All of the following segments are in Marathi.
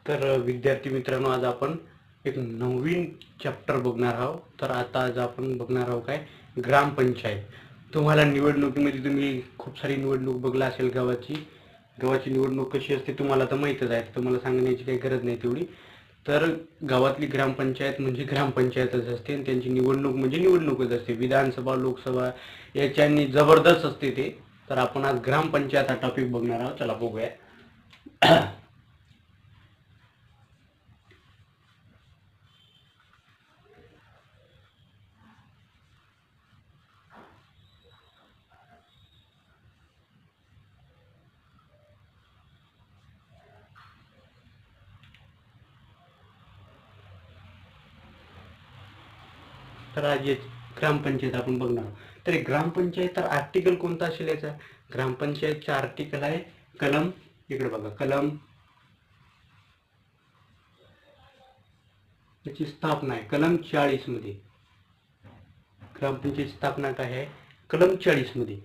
तर विद्यार्थी मित्रांनो, आज आपण एक नवीन चॅप्टर बघणार आहोत. तर आता आज आपण बघणार आहोत काय, ग्रामपंचायत. तुम्हाला निवडणुकीमध्ये तुम्ही खूप सारी निवडणूक बघला असेल. गावाची निवडणूक कशी असते तुम्हाला तर माहीतच आहे, तुम्हाला सांगण्याची काही गरज नाही तेवढी. तर गावातली ग्रामपंचायत म्हणजे ग्रामपंचायतच असते आणि त्यांची निवडणूक म्हणजे निवडणूकच असते. विधानसभा, लोकसभा याच्यानी जबरदस्त असते ते. तर आपण आज ग्रामपंचायत हा टॉपिक बघणार आहोत. चला बघूया. तर आज ग्रामपंचायत आपण बघणार आहोत. तर ग्रामपंचायत तर आर्टिकल कोणता असेल याचा? ग्रामपंचायतचा आर्टिकल आहे कलम, इकडे बघा, कलम, याची स्थापना आहे कलम 40 मध्ये. ग्रामपंचायत स्थापना काय आहे? कलम 40 मध्ये.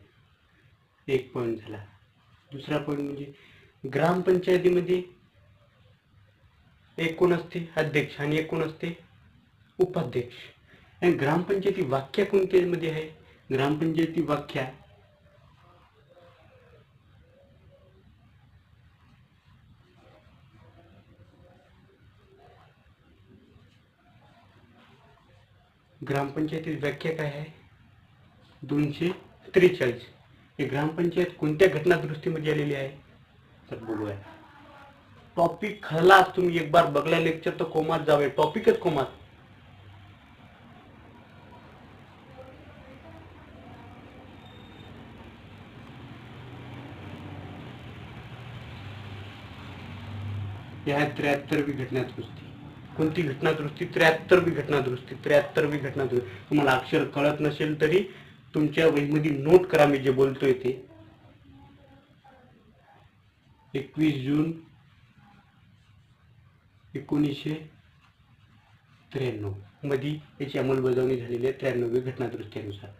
एक पॉईंट झाला. दुसरा पॉईंट म्हणजे ग्रामपंचायतीमध्ये एक कोण असते? अध्यक्ष, आणि एक कोण असते? उपाध्यक्ष. आणि ग्रामपंचायती व्याख्या कोणत्या मध्ये आहे? ग्रामपंचायती व्याख्या ग्रामपंचायतीची व्याख्या काय आहे? 243. ही ग्रामपंचायत कोणत्या घटना दुरुस्तीमध्ये आलेली आहे? तर बघूया. टॉपिक खलास तुम्ही एक बार बघला लेक्चर तर कोमात जावे. टॉपिकच कोमात. या 73वी घटना दुरुस्ती. कोणती घटना दुरुस्ती? 73वी घटना दुरुस्ती. 73वी घटना दुरुस्ती. तुम्हाला अक्षर कळत नसेल तरी तुमच्या वहीमध्ये नोट करा मी जे बोलतोय ते. 21 जून 1993 मध्ये याची अंमलबजावणी झालेली आहे 93वी घटना दुरुस्तीनुसार.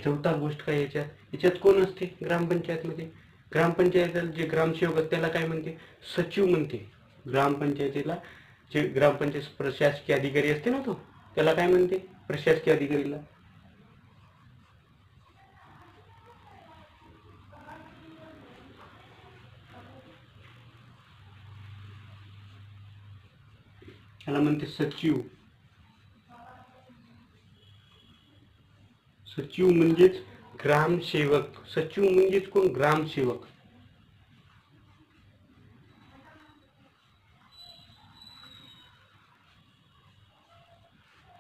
चौथा गोष्ट काय याच्यात कोण असते ग्रामपंचायतमध्ये? ग्रामपंचायतीला जे ग्रामसेवक असते त्याला काय म्हणते? सचिव म्हणते. ग्रामपंचायतीला जे ग्रामपंचायत प्रशासकीय अधिकारी असते ना, तो त्याला काय म्हणते? प्रशासकीय अधिकारीला. त्याला म्हणते सचिव. सचिव म्हणजेच ग्रामसेवक. सचिव म्हणजेच कोण? ग्रामसेवक.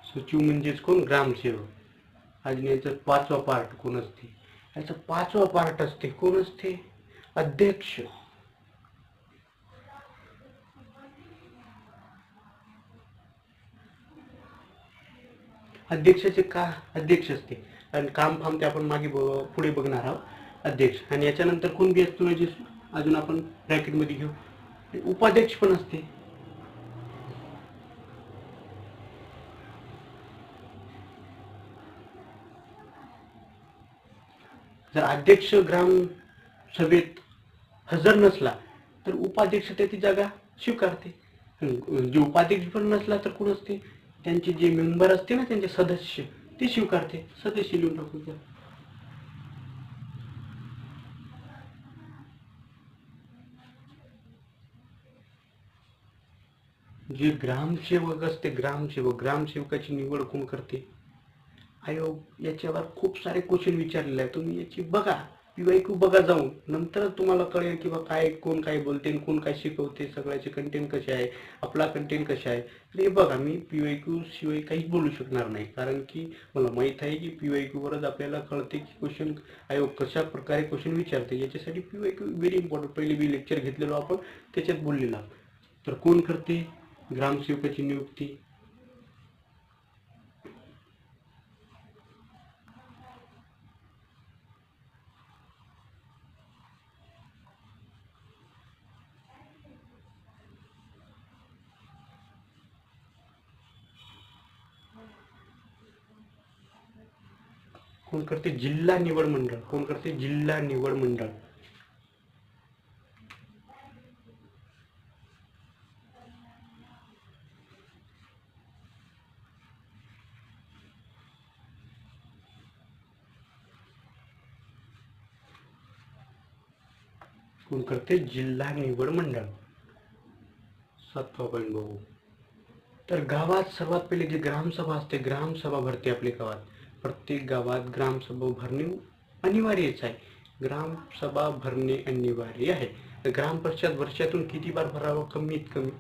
सचिव म्हणजेच कोण? ग्रामसेवक. आणि याचा 5वा पार्ट कोण असते? याचा 5वा पार्ट असते कोण असते? अध्यक्ष. अध्यक्षाचे का अध्यक्ष असते आणि काम फाम ते आपण मागे पुढे बघणार आहोत. अध्यक्ष. आणि याच्यानंतर कोण बी असतो जे अजून आपण ब्रॅकेटमध्ये घेऊ. उपाध्यक्ष पण असते. जर अध्यक्ष ग्राम सभेत हजर नसला तर उपाध्यक्ष त्याची जागा स्वीकारते. जे उपाध्यक्ष पण नसला तर कोण असते? त्यांचे जे मेंबर असते ना, त्यांचे सदस्य, ते स्वीकारते. सदस्य लिहून टाकू. जे ग्रामसेवक असते, ग्रामसेवकाची निवड कोण करते? आयोग. याच्यावर खूप सारे क्वेश्चन विचारलेले आहे. तुम्ही याची बघा, पीवायक्यू बघा जाऊन, नंतर तुम्हाला कळेल की बा काय कोण काय बोलते, कोण काय शिकवते, सगळ्याचे कंटेंट कसे आहे, आपला कंटेंट कशा आहे. तर हे बघा, मी पीवायक्यू शिवाय काहीच बोलू शकणार नाही, कारण की मला माहीत आहे की पीवायक्यू वरच आपल्याला कळते की क्वेश्चन आयोग कशा प्रकारे क्वेश्चन विचारते. याच्यासाठी पीवायक्यू व्हेरी इम्पॉर्टंट. पहिले मी लेक्चर घेतलेलो आपण, त्याच्यात बोललेला. तर कोण करते ग्रामसेवकाची नियुक्ती? कोण करते? जिल्हा निवड मंडळ. कोण करते? जिल्हा निवड मंडळ. कोण करते? जिल्हा निवड मंडळ. 7वा पॉईंट बघू. तर गावात सर्वात पहिले जे ग्रामसभा असते, ग्रामसभा भरते आपल्या गावात. प्रत्येक गावात ग्रामसभा भरणे अनिवार्यच आहे. ग्रामसभा भरणे अनिवार्य आहे. तर ग्रामपंचायत वर्षातून किती बार भरावं? कमीत कमी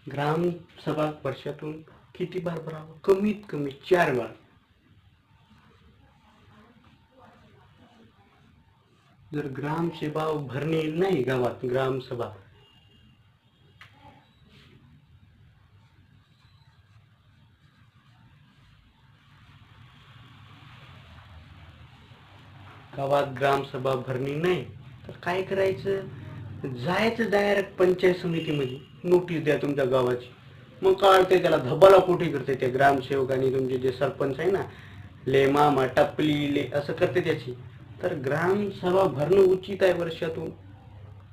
ग्रामसभा वर्षातून किती बार भरावं? कमीत कमी 4 बार. जर ग्रामसभा भरणे नाही गावात, ग्रामसभा गावात ग्रामसभा भरणी नाही तर काय करायचं? जायचं डायरेक्ट पंचायत समितीमध्ये, नोटीस द्या तुमच्या गावाची. मग कळते त्याला धबाला कोठी करते त्या ग्रामसेवकांनी. तुमचे जे सरपंच आहे ना, ले मामा टपली ले असं करते त्याची. तर ग्रामसभा भरणं उचित आहे. वर्षातून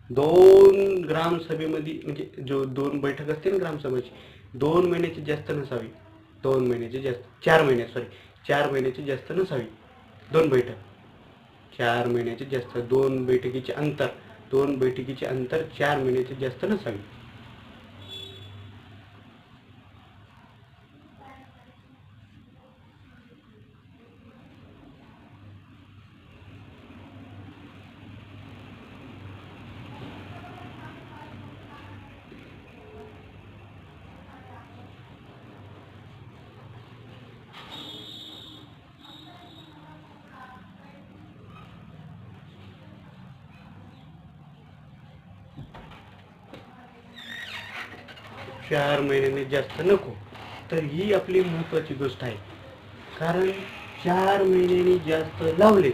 2 ग्रामसभेमध्ये, म्हणजे जो 2 बैठक असते ना ग्रामसभेची, 2 महिन्याची जास्त नसावी. 2 महिन्याची जास्त, 4 महिने, सॉरी 4 महिन्याची जास्त नसावी 2 बैठक. 4 महिन्याचे जास्त, 2 बैठकीचे अंतर, 2 बैठकीचे अंतर 4 महिन्याचे जास्त नसावे. चार महिन्याने जास्त नको. तर ही आपली महत्वाची गोष्ट आहे. कारण 4 महिन्यांनी जास्त लावले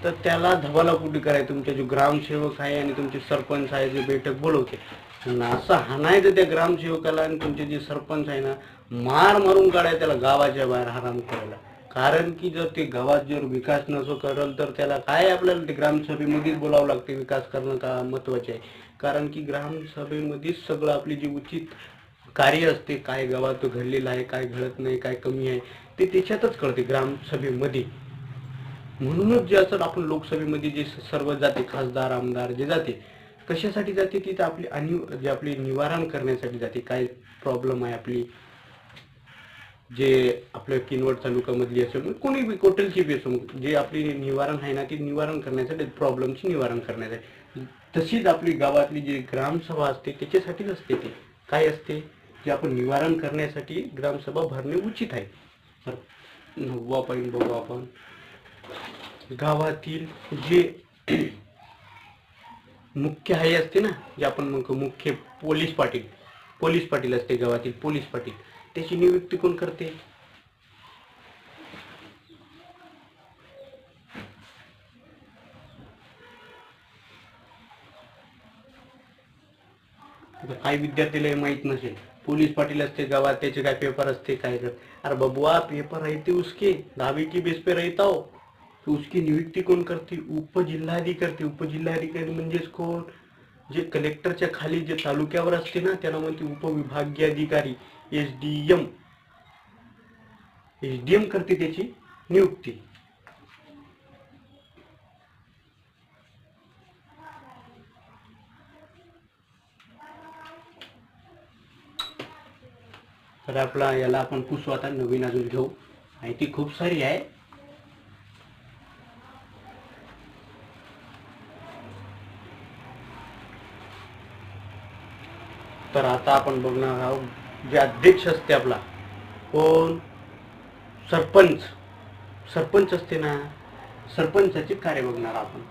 तर त्याला धबालाकुटी करायचं. तुमचा जो ग्रामसेवक आहे आणि तुमचे सरपंच आहे जे बैठक बोलवते, असं हाणायचं त्या ग्रामसेवकाला आणि तुमचे जे सरपंच आहे ना, मार मारून काढायचं त्याला गावाच्या बाहेर हराम करायला. कारण की जर ते गावात जर विकास नसो करल तर त्याला काय, आपल्याला ते ग्रामसभेमध्येच बोलावं लागते. विकास करणं का महत्वाचे आहे. कारण की ग्रामसभेमध्येच सगळं आपली जी उचित कार्य असते, काय गावात घडलेलं आहे, काय घडत नाही, काय कमी आहे, ते त्याच्यातच कळते ग्रामसभेमध्ये. म्हणूनच जे असं आपण लोकसभेमध्ये जे सर्व जाते, खासदार आमदार जे जाते, कशासाठी जाते? तिथं आपली जे आपली निवारण करण्यासाठी जाते. काय प्रॉब्लेम आहे जे आपल्या किनवट तालुक्यामधली असेल, कोणी बी कोटलची बी असेल, जे आपली निवारण आहे ना, ती निवारण करण्यासाठी, प्रॉब्लेमची निवारण करण्यासाठी. तशीच आपली गावातली जी ग्रामसभा असते त्याच्यासाठीच असते. ते काय असते? जे आपण निवारण करण्यासाठी ग्रामसभा भरणे उचित आहे. तर 9वा पॉईंट बघू आपण. गावातील जे मुख्य आहे असते ना, जे आपण मुख्य पोलीस पाटील असते गावातील, पोलीस पाटील, त्याची नियुक्ती कोण करते? काही विद्यार्थीला माहित नसेल, पोलीस पाटील असते गावात, त्याचे काय पेपर असते काय कर. अरे बबुआ, पेपर रहते उसके 10वीं की बेस पे रहता हो. तो उसकी नियुक्ती कोण करते? उपजिल्हाधिकारी. उपजिल्हाधिकारी म्हणजेच कोण? जे कलेक्टरच्या खाली जे तालुक्यावर असते ना, त्याला म्हणते उपविभागीय अधिकारी, एसडीएम. एसडीएम करते त्याची नियुक्ती. तर आपला याला आपण पुसू आता, नवीन अजून घेऊ. माहिती खूप सारी आहे. तर आता आपण बघणार आहोत जे अध्यक्ष असते आपला, कोण? सरपंच असते ना, सरपंचाचे कार्य बघणार आपण.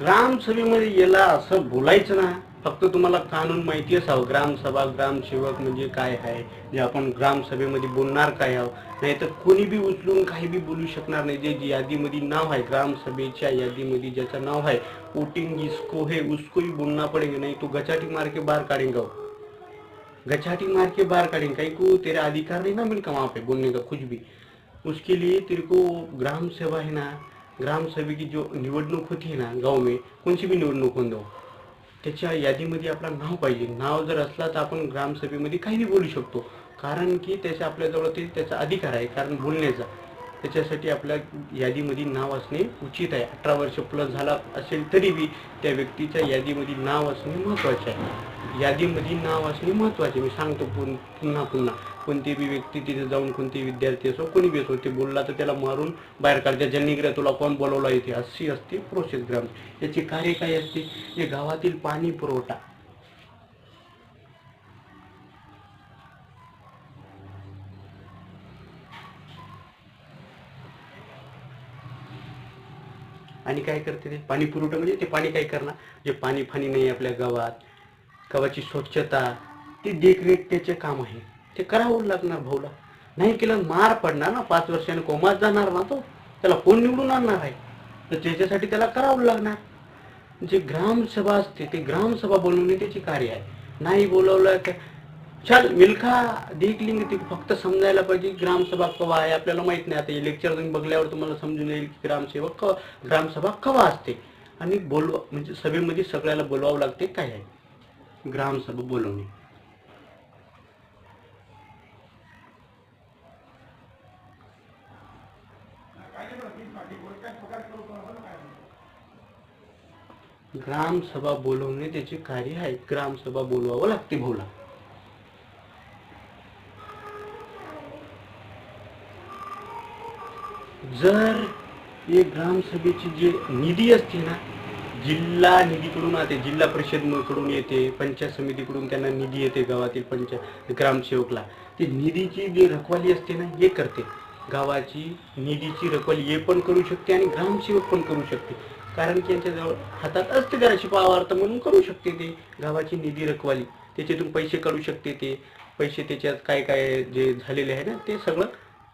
ग्रामसभेमध्ये याला असं बोलायचं ना, फक्त तुम्हाला कानून माहिती असावं. ग्रामसभा, ग्रामसेवक म्हणजे काय आहे, जे आपण ग्रामसभेमध्ये बोलणार काय आहोत. नाही तर कोणी बी उचलून काही बी बोलू शकणार नाही. जे यादीमध्ये नाव आहे, ग्रामसभेच्या यादीमध्ये ज्याचं नाव आहे, वोटिंग जिसको है उसको ही बोलना पड़ेगा, नहीं तो गचाटी मार के बाहर काढेंगे. गचाटी मार के बाहर काढेंगे. काही को तेरा अधिकार नहीं ना मिलता वहां पे बोलने का कुछ भी. उसके लिए तेरे को ग्राम सभा है ना, ग्राम सभा की जो निवडणूक होती है ना गाव में, कोणची भी निवडणूक होऊन जाऊ, त्याच्या यादीमध्ये आपलं नाव पाहिजे. नाव जर असला तर आपण ग्रामसभेमध्ये काही बोलू शकतो, कारण की त्याचा आपल्याजवळ ते त्याचा अधिकार आहे, कारण बोलण्याचा. त्याच्यासाठी आपल्या यादीमध्ये नाव असणे उचित आहे. 18 वर्ष प्लस झाला असेल तरी बी त्या व्यक्तीच्या यादीमध्ये नाव असणे महत्त्वाचे आहे. यादीमध्ये नाव असणे महत्त्वाचे. मी सांगतो पुन्हा पुन्हा, कोणती बी व्यक्ती तिथे जाऊन, कोणती विद्यार्थी असो, कोणी बी असो, ते बोलला तर त्याला मारून बाहेर काढतात. ज्यांनी गेला तुला कोण बोलवला इथे, अशी असते प्रोसेस ग्राम. याचे कार्य काय असते? हे गावातील पाणी पुरवठा, आणि काय करते ते पाणी पुरवठा म्हणजे ते पाणी काय करणार, जे पाणी फाणी नाही आपल्या गावात, गावाची स्वच्छता, ती देखरेख त्याचे काम आहे. ते करावं लागणार भाऊला. नाही केलं मार पडणार ना, 5 वर्षाने कोमात जाणार ना तो, त्याला कोण निवडून आणणार आहे? तर त्याच्यासाठी त्याला करावं लागणार. जे ग्रामसभा असते ते ग्रामसभा बोलवणे त्याची कार्य आहे. नाही बोलवलं तर चल मिल्खा देख लेंगे, ते फक्त समजायला पाहिजे ग्रामसभा कवा आहे. आपल्याला माहित नाही. आता हे लेक्चर तुम्ही बघल्यावर तुम्हाला समजून येईल की ग्रामसभा कवा असते, आणि बोलवा म्हणजे सभेमध्ये सगळ्याला बोलवावं लागते. काय आहे ग्रामसभा बोलवणे? ग्रामसभा बोलवणे त्याचे कार्य आहे. ग्रामसभा बोलवावं लागते भाऊला. जर हे ग्रामसभेची जे निधी असते ना, जिल्हा निधीकडून येते, जिल्हा परिषदकडून येते, पंचायत समितीकडून त्यांना निधी येते, गावातील पंचायत ग्रामसेवकला ती निधीची जी रखवाली असते ना, हे करते. गावाची निधीची रखवाली हे पण करू शकते आणि ग्रामसेवक पण करू शकते, कारण की यांच्याजवळ हातात असते जराशी पावार्थ, म्हणून करू शकते ते गावाची निधी रखवाली. त्याच्यातून पैसे काढू शकते, ते पैसे त्याच्यात काय काय जे झालेले आहे ना ते सगळं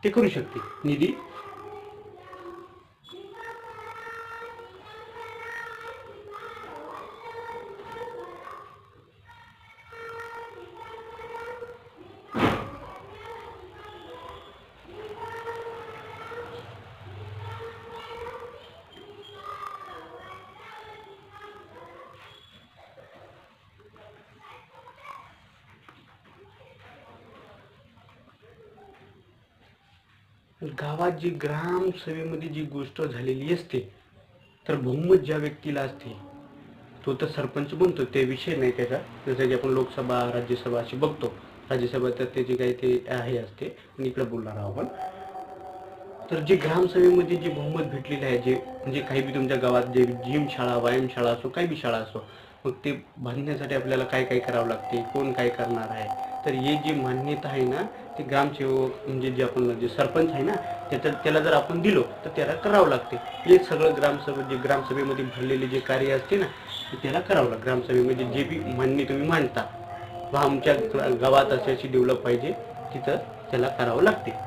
ते करू शकते निधी. गावात जी ग्रामसभेमध्ये जी गोष्ट झालेली असते, तर बहुमत ज्या व्यक्तीला असते तो तर सरपंच बनतो, ते विषय नाही त्याचा. जसं की आपण लोकसभा राज्यसभा अशी बघतो, राज्यसभा तर त्याची काही ते आहे असते, पण इकडे बोलणार आहोत आपण. तर जे ग्रामसभेमध्ये जे बहुमत भेटलेले आहे, जे म्हणजे काही बी तुमच्या गावात जे जिम शाळा, व्यायाम शाळा असो, काही बी शाळा असो, मग ते बांधण्यासाठी आपल्याला काय काय करावं लागते, कोण काय करणार आहे, तर हे जी मान्यता आहे ना, ते ग्रामसेवक म्हणजे जे आपण जे सरपंच आहे ना, त्याला जर आपण दिलो तर त्याला करावं लागते. हे सगळं जे ग्रामसभेमध्ये भरलेले जे कार्य असते ना, ते त्याला करावं लागतं. ग्रामसभेमध्ये जे बी मान्य तुम्ही मांडता, वा आमच्या गावात अशी डेव्हलप पाहिजे, तिथं त्याला करावं लागते.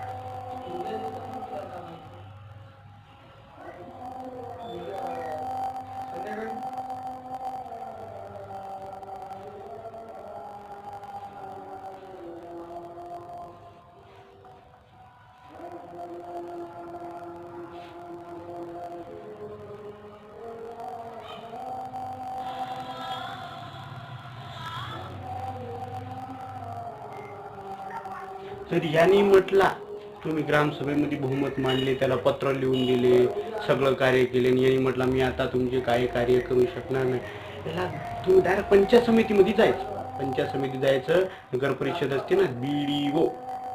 तर यांनी म्हटला तुम्ही ग्रामसभेमध्ये बहुमत मांडले, त्याला पत्र लिहून दिले, सगळं कार्य केले, आणि यांनी म्हटला मी आता तुमचे काय कार्य करू शकणार नाही, त्याला तुम्ही डायरेक्ट पंचायत समितीमध्ये जायचं. पंचायत समिती जायचं, नगर परिषद असते ना, BDO,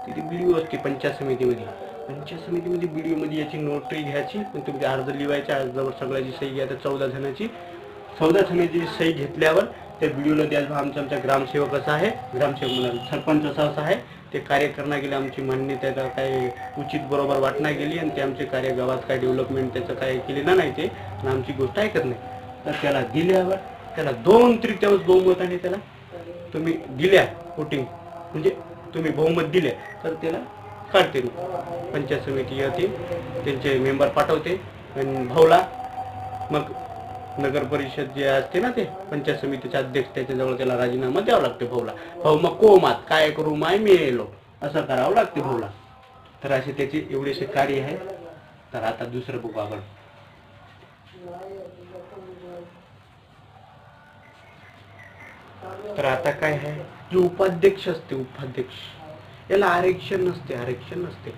तिथे BDO असते पंचायत समितीमध्ये. पंचायत समितीमध्ये BDO मध्ये याची नोटरी घ्यायची, पण तुमचे अर्ज लिवायचे, अर्जावर सगळ्याची सही घ्या. तर 14 जणांची 14 जणांची सही घेतल्यावर त्या BDOला द्यायला आमचा ग्रामसेवक असा आहे, ग्रामसेवक म्हणा सरपंच असा आहे, ते कार्य करणार गेले, आमची मान्यता त्याला काय उचित बरोबर वाटणार गेली, आणि ते आमचे कार्य गावात काय डेव्हलपमेंट त्याचं काय केलेलं नाही ते, आणि आमची गोष्ट ऐकत नाही, तर त्याला दिल्यावर त्याला 2/3 बहुमताने त्याला तुम्ही दिल्या वोटिंग, म्हणजे तुम्ही बहुमत दिले, तर त्याला काढते. पंचायत समिती येते, त्यांचे मेंबर पाठवते, आणि भाऊला मग नगर परिषद जे असते ना, ते पंचायत समितीचे अध्यक्ष, त्याच्याजवळ त्याला राजीनामा द्यावा लागते भाऊला. भाऊ मग कोमात काय करू माय मी येलो, असं करावं लागते भाऊला. तर असे त्याचे एवढेसे कार्य आहे. तर आता दुसरं बघू आपण. तर आता काय आहे, जे उपाध्यक्ष असते, उपाध्यक्ष याला आरक्षण नसते, आरक्षण नसते.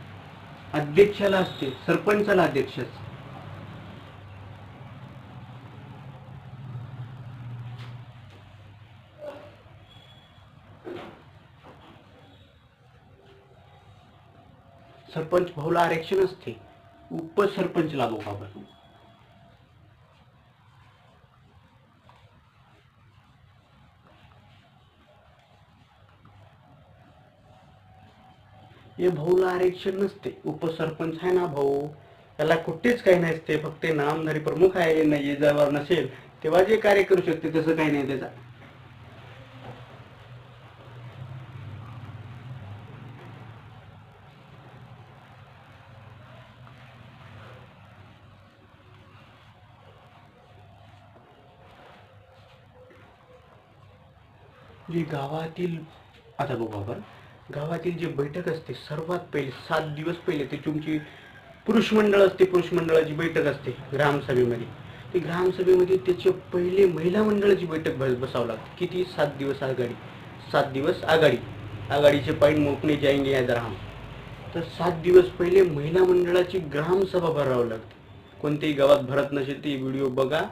अध्यक्षाला असते, सरपंचाला अध्यक्ष असते. सरपंच भाऊला आरक्षण असते, उपसरपंचला बघू आपण. हे भाऊला आरक्षण नसते. उपसरपंच आहे ना भाऊ, त्याला कुठेच काही नसते, फक्त नामधारी प्रमुख आहे. नाही जेव्हा नसेल तेव्हा जे कार्य करू शकते, तसं काही नाही त्याचा. जी गावातील, आता बघू आपण, गावातील जी बैठक असते सर्वात पहिले 7 दिवस पहिले ते तुमची पुरुष मंडळ असते, पुरुष मंडळाची बैठक असते ग्रामसभेमध्ये. ती ग्रामसभेमध्ये त्याचे पहिले महिला मंडळाची बैठक बसावं लागते. किती? 7 दिवस आघाडी, 7 दिवस आघाडी. आघाडीचे पाईन मोकणे जाएंगे इधर हम. तर 7 दिवस पहिले महिला मंडळाची ग्रामसभा भरावी लागते. कोणत्याही गावात भरत नसेल ती व्हिडिओ बघा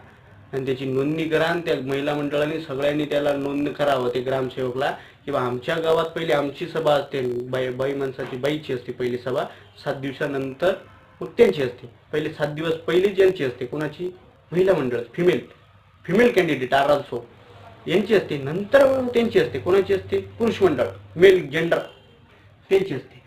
आणि त्याची नोंदणी करा. आणि त्या महिला मंडळाने सगळ्यांनी त्याला नोंद करावं, ते ग्रामसेवकला, किंवा आमच्या गावात पहिले आमची सभा असते, बाई माणसाची, बाईची असते पहिली सभा. 7 दिवसानंतर मग त्यांची असते. पहिले 7 दिवस पहिले ज्यांची असते, कोणाची? महिला मंडळ, फिमेल कॅन्डिडेट आर ऑल्सो, यांची असते. नंतर त्यांची असते, कोणाची असते? पुरुष मंडळ, मेल जेंडर, त्यांची असते.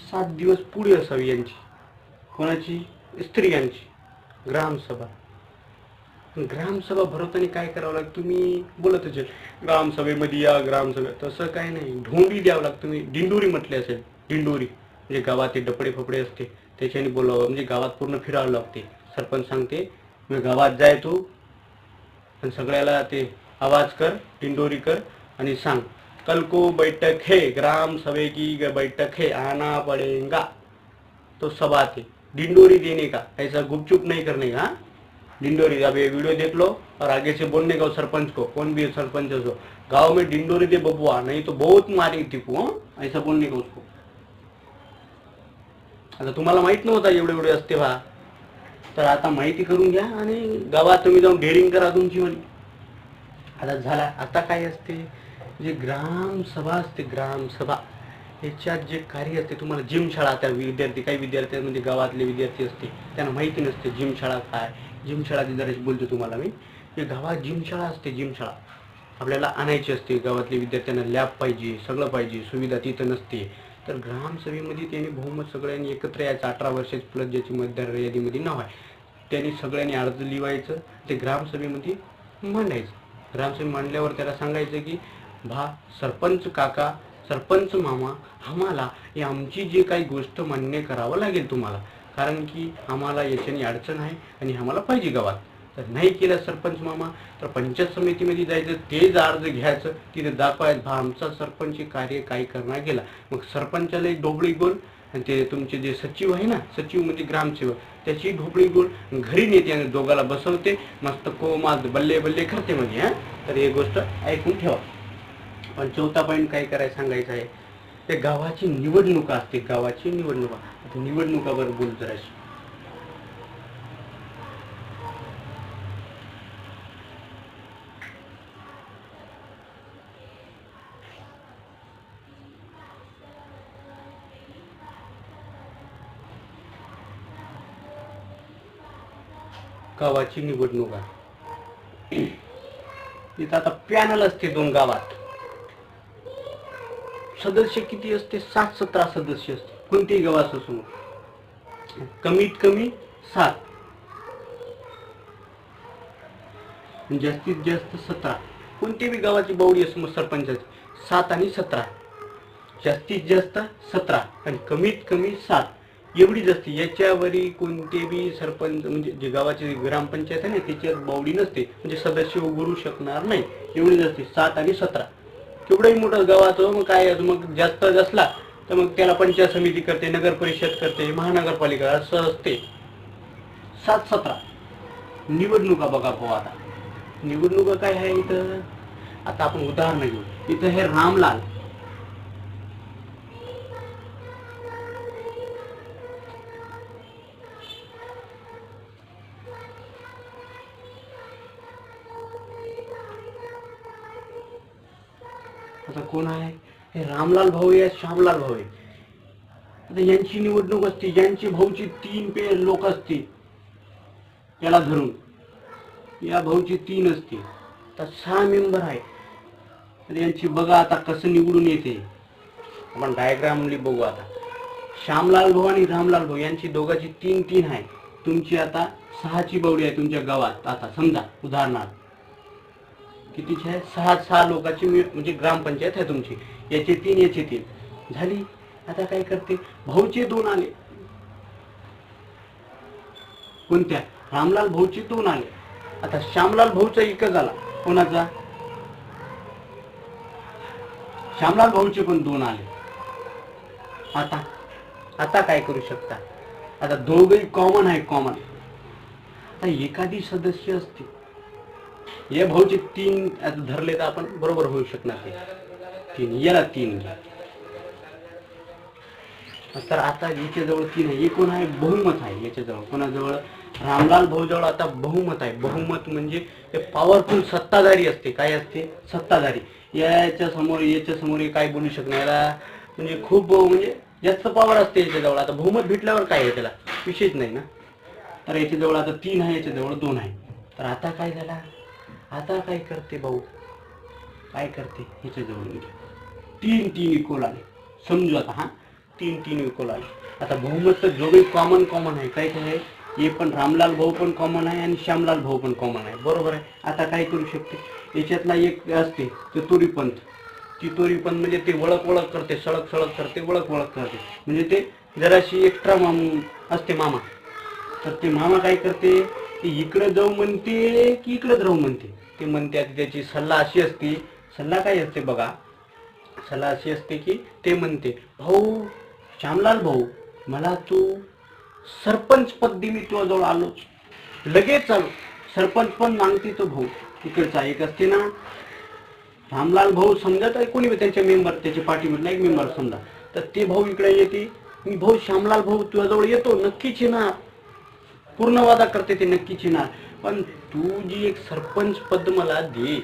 7 दिवस पुढे असावी यांची, कोणाची? स्त्रियांची ग्रामसभा. ग्रामसभा भरवताना काय करावं लागतं? तुम्ही बोलत असेल ग्रामसभेमध्ये या, ग्रामसभेत, तसं काय नाही. ढोंडी द्यावं लागतं. तुम्ही दिंडोरी म्हटले असेल, दिंडोरी म्हणजे गावात ते डपडे फपडे असते, त्याच्याने बोलावं. म्हणजे गावात पूर्ण फिरावं लागते. सरपंच सांगते, मी गावात जाय तू, आणि सगळ्याला ते आवाज कर, दिंडोरी कर, आणि सांग, कल को बैठक है, ग्राम सभा की बैठक है, आना पड़ेगा. तो सभा थे, डिंडोरी देने का, ऐसा गुपचुप नहीं करने का. डिंडोरी, अब ये वीडियो देख लो और आगे से बोलने का सरपंच को, कौन भी सरपंच हो, गांव में डिंडोरी दे बबुआ, नहीं तो बहुत मारेगी तू, ऐसा बोलने का उसको. आता तुम्हाला माहित नव्हता एवढे एवढे असते बा, तर आता माहिती करून घ्या आणि गावात तुम्ही जाऊन डेअरिंग करा तुमची म्हणे. आता झाला. आता काय असते, जे ग्रामसभा असते, ग्रामसभा याच्यात जे कार्य असते, तुम्हाला जिमशाळा, त्या विद्यार्थी, काही विद्यार्थी म्हणजे गावातले विद्यार्थी असते, त्यांना माहिती नसते जिमशाळा काय. जिमशाळाची जरा बोलतो तुम्हाला मी. जे गावात जिमशाळा असते, जिमशाळा आपल्याला आणायची असते. गावातल्या विद्यार्थ्यांना लॅब पाहिजे, सगळं पाहिजे, सुविधा तिथं नसते. तर ग्रामसभेमध्ये त्यांनी बहुमत सगळ्यांनी एकत्र यायचं, 18 वर्षाचे प्लस ज्याची मतदार यादीमध्ये नाव आहे, त्यांनी सगळ्यांनी अर्ज लिवायचं, ते ग्रामसभेमध्ये मांडायचं. ग्रामसभेत मांडल्यावर त्याला सांगायचं की सरपंच काका, सरपंच मामा, आम्हाला ही आमची जी काही गोष्ट मान्य करावं लागेल तुम्हाला, कारण की आम्हाला याच्याने अडचण आहे आणि आम्हाला पाहिजे गावात. तर नाही केलं सरपंच मामा, तर पंचायत समितीमध्ये जायचं, तेच अर्ज घ्यायचं, तिथे दाखवायचं आमचा सरपंच कार्य काय करणार गेला. मग सरपंचाला ढोबळी गोल, आणि ते तुमचे जे सचिव आहे ना, सचिव म्हणजे ग्रामसेवक, त्याची ढोबळी गोल घरी नेते आणि दोघाला बसवते, मस्त कोमात बल्ले बल्ले करते म्हणजे. तर ही गोष्ट ऐकून ठेवा. पण 4था पॉईंट काय करायचं सांगायचं आहे, ते गावाची निवडणुका असते, गावाची निवडणुका. निवडणुकावर बोल जराशी. गावाची निवडणुका, तिथं आता पॅनल असते 2 गावात. सदस्य किती असते? 7-17 सदस्य असते कोणत्याही गावाचं समोर, कमीत कमी 7, जास्तीत जास्त 17. कोणत्याही गावाची बावडी असो सरपंचाची 7 आणि 17, जास्तीत जास्त 17 आणि कमीत कमी 7 एवढीच असते. याच्यावरी कोणतेही सरपंच म्हणजे जे गावाची ग्रामपंचायत आहे ना त्याच्यात बावडी नसते, म्हणजे सदस्य उभारू शकणार नाही, एवढीच असते 7 आणि 17. केवढंही मोठं गावाचं मग काय, मग जास्त असला तर मग त्याला पंचायत समिती करते, नगर परिषद करते, महानगरपालिका असं असते. 7-17 निवडणुका बघा भाऊ. आता निवडणुका काय आहे इथं, आता आपण उदाहरण घेऊ. इथं हे रामलाल, आता कोण आहे? हे रामलाल भाऊ आहे, श्यामलाल भाऊ आहे. आता यांची निवडणूक असते, यांची भाऊची 3 लोक असते याला धरून, या भाऊची 3 असते, तर 6 मेंबर आहे. तर यांची बघा आता कसं निवडून येते. आपण डायग्रामली बघू. आता श्यामलाल भाऊ आणि रामलाल भाऊ यांची दोघांची 3-3 आहे. तुमची आता 6ची बावडी आहे तुमच्या गावात. आता समजा उदाहरणार्थ कितीची आहे? 6 लोकांची म्हणजे ग्रामपंचायत आहे तुमची. याचे 3 याचे 3 झाली. आता काय करते? भाऊचे 2 आले. कोणत्या? रामलाल भाऊचे 2 आले. आता श्यामलाल भाऊचा 1 झाला. कोणाचा? श्यामलाल भाऊचे पण 2 आले. आता काय करू शकता? आता दोघेही कॉमन आहे, कॉमन. आता एखादी सदस्य असते, या भाऊचे 3 आता धरले तर आपण बरोबर होऊ शकणार ते 3, याला 3 घ्या. तर आता याच्याजवळ 3 आहे. हे कोण आहे? बहुमत आहे याच्याजवळ. कोणाजवळ? रामलाल भाऊ जवळ आता बहुमत आहे. बहुमत म्हणजे ते पॉवरफुल, सत्ताधारी असते. काय असते? सत्ताधारी. याच्या समोर काय बोलू शकणार, म्हणजे खूप म्हणजे जास्त पॉवर असते याच्याजवळ. आता बहुमत भेटल्यावर काय आहे, त्याला विशेष नाही ना. तर याच्याजवळ आता 3 आहे, याच्याजवळ 2 आहे. तर आता काय झाला? आता काय करते भाऊ? काय करते? ह्याच्याजवळ 3-3 इक्वल आले. समजू आता. 3-3 इक्वल आले. आता बहुमत तर दोघे कॉमन आहे. काय आहे? हे पण रामलाल भाऊ पण कॉमन आहे आणि श्यामलाल भाऊ पण कॉमन आहे. बरोबर आहे. आता काय करू शकते? याच्यातला एक असते ते तोरीपंथ. ती तोरीपंथ म्हणजे ते वळख करते, सळक करते, वळख करते. म्हणजे ते जराशी एक्स्ट्रा असते मामा. तर ते मामा काय करते? ते इकडे जाऊ म्हणते की इकडे जाऊ म्हणते. ते म्हणते त्याची सल्ला अशी असते. सल्ला काय असते बघा? सल्ला अशी असते की ते म्हणते, भाऊ श्यामलाल भाऊ, मला तू सरपंच पद दे. मी तुझ्याजवळ आलोच, लगेच आलो. सरपंच पण मागते तो भाऊ. इकडचा एक असते ना रामलाल भाऊ, समजा तर कोणी त्यांच्या मेंबर, त्याच्या पार्टीमधला एक मेंबर समजा, तर ते भाऊ इकडे येते. मी भाऊ श्यामलाल भाऊ तुझ्याजवळ येतो, नक्कीच येणार. पूर्ण वादा करते ते, नक्कीच येणार. पण तू जी एक सरपंच पद मला दे.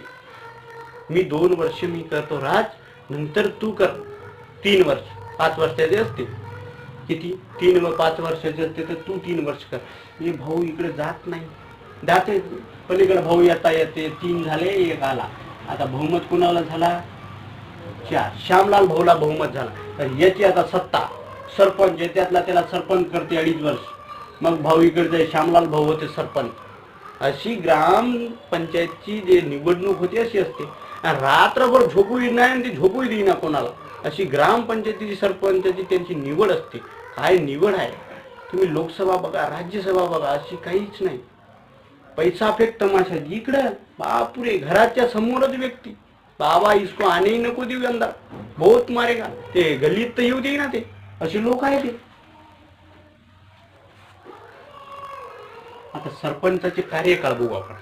मी 2 वर्ष मी करतो राज, नंतर तू कर 3 वर्ष. 5 वर्षाचे असते. किती? 3 व 5 वर्षाचे असते. तर तू 3 वर्ष कर. हे भाऊ इकडे जात नाही, जाते पलीकडे. भाऊ येते 3 झाले, 1 आला. आता बहुमत कुणाला झाला? 4. श्यामलाल भाऊला बहुमत झाला. तर याची आता सत्ता. सरपंच त्यातला त्याला सरपंच करते 2.5 वर्ष. मग भाऊ इकडे जाईल, श्यामलाल भाऊ होते सरपंच. अशी ग्रामपंचायतची जे निवडणूक होती अशी असते. रात्रभर झोपूही नाही आणि ती झोपूही देईना कोणाला. अशी ग्रामपंचायतीची सरपंचाची त्यांची निवड असते. काय निवड आहे! तुम्ही लोकसभा बघा, राज्यसभा बघा, अशी काहीच नाही. पैसा फेक तमाशा. इकडं बापुरे, घराच्या समोरच व्यक्ती, बाबा इसको आने ही नको देऊ अंदर, बहुत मारेगा. ते गल्लीत तर येऊ दे ना. ते असे लोक आहे ते. आता सरपंचाचे कार्यकाळ बघू आपण.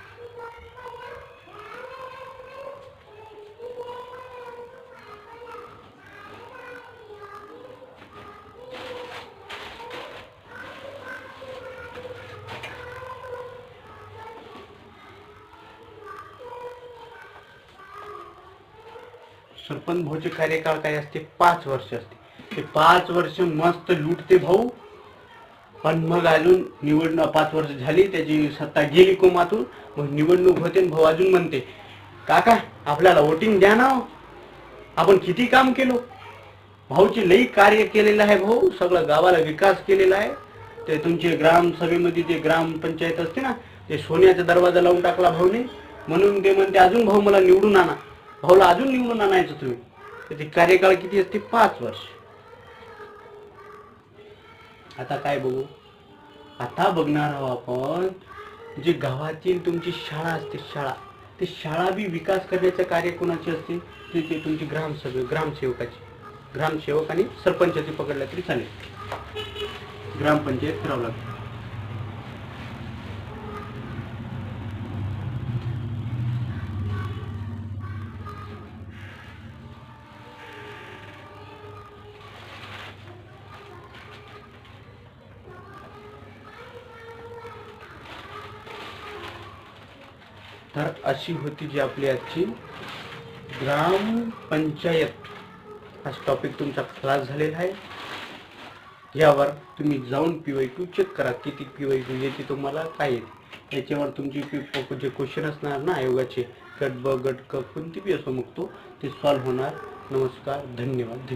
सरपंच भाऊचे कार्यकाळ काय असते? 5 वर्ष असते. ते 5 वर्ष मस्त लुटते भाऊ. पण मग अजून निवडणूक 5 वर्ष झाली, त्याची सत्ता गेली कोमातून. मग निवडणूक होते, भाऊ अजून म्हणते, काका आपल्याला वोटिंग द्या ना, आपण किती काम केलो. भाऊचे लई कार्य केलेलं आहे भाऊ, सगळं गावाला विकास केलेला आहे. ते तुमचे ग्रामसभेमध्ये जे ग्रामपंचायत असते ना, ते सोन्याचा दरवाजा लावून टाकला भाऊने, म्हणून ते म्हणते अजून भाऊ मला निवडून आणा. भाऊला अजून निवडून आणायचं तुम्ही. त्याची कार्यकाळ किती असते? 5 वर्ष. आता काय बघू? आता बघणार आहोत आपण जी गावातील तुमची शाळा असते, शाळा, ते शाळा बी विकास करण्याचं कार्य कोणाचे असते? ते तुमची ग्रामसेवकाची. ग्रामसेवक आणि सरपंचाची पकडल्या तरी चालेल. ग्रामपंचायत फिरावं लागतं. तर अशी होती जी आपली आजची ग्रामपंचायत. हा टॉपिक तुमचा क्लास झालेला आहे. यावर तुम्ही जाऊन PYQ चेक करा, किती PYQ येते तुम्हाला, काय येते. याच्यावर तुमची जे क्वेश्चन असणार ना आयोगाचे, गट ब गट क कोणती बी असो, मग ते सॉल्व्ह होणार. नमस्कार, धन्यवाद.